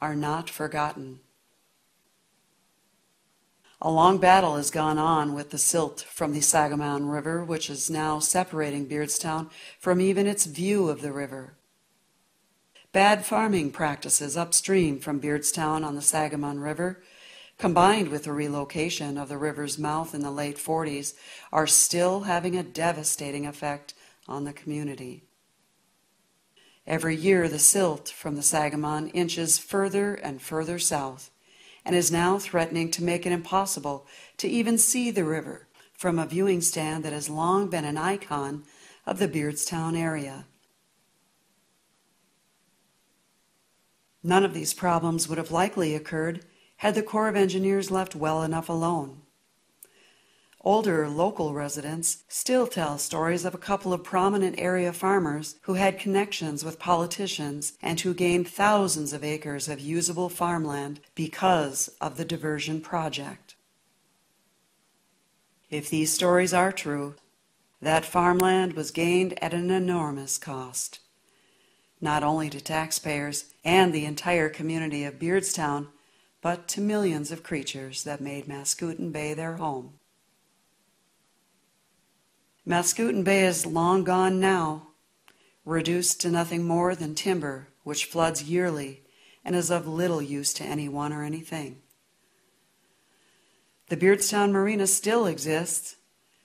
are not forgotten. A long battle has gone on with the silt from the Sangamon River, which is now separating Beardstown from even its view of the river. Bad farming practices upstream from Beardstown on the Sangamon River, combined with the relocation of the river's mouth in the late 40s, are still having a devastating effect on the community. Every year, the silt from the Sangamon inches further and further south, and is now threatening to make it impossible to even see the river from a viewing stand that has long been an icon of the Beardstown area. None of these problems would have likely occurred had the Corps of Engineers left well enough alone. Older local residents still tell stories of a couple of prominent area farmers who had connections with politicians and who gained thousands of acres of usable farmland because of the diversion project. If these stories are true, that farmland was gained at an enormous cost, not only to taxpayers and the entire community of Beardstown, but to millions of creatures that made Mascoutin Bay their home. Mascoutin Bay is long gone now, reduced to nothing more than timber, which floods yearly and is of little use to anyone or anything. The Beardstown marina still exists,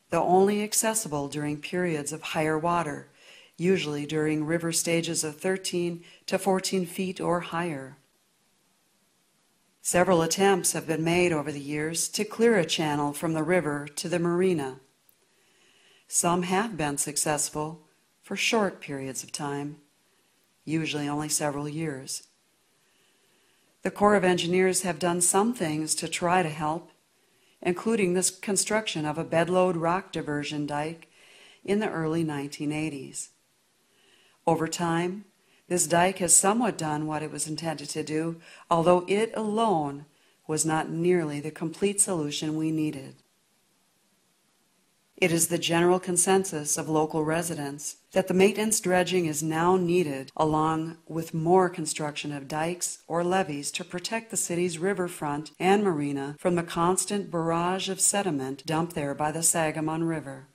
though only accessible during periods of higher water, usually during river stages of 13 to 14 feet or higher. Several attempts have been made over the years to clear a channel from the river to the marina. Some have been successful for short periods of time, usually only several years. The Corps of Engineers have done some things to try to help, including the construction of a bedload rock diversion dike in the early 1980s. Over time, this dike has somewhat done what it was intended to do, although it alone was not nearly the complete solution we needed. It is the general consensus of local residents that the maintenance dredging is now needed, along with more construction of dikes or levees to protect the city's riverfront and marina from the constant barrage of sediment dumped there by the Sangamon River.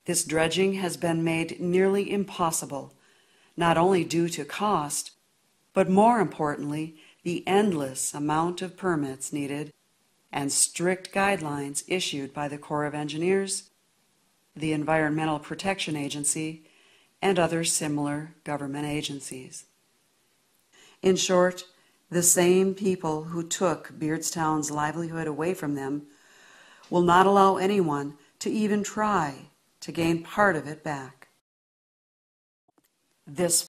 This dredging has been made nearly impossible, not only due to cost, but more importantly, the endless amount of permits needed and strict guidelines issued by the Corps of Engineers, the Environmental Protection Agency, and other similar government agencies. In short, the same people who took Beardstown's livelihood away from them will not allow anyone to even try to gain part of it back. This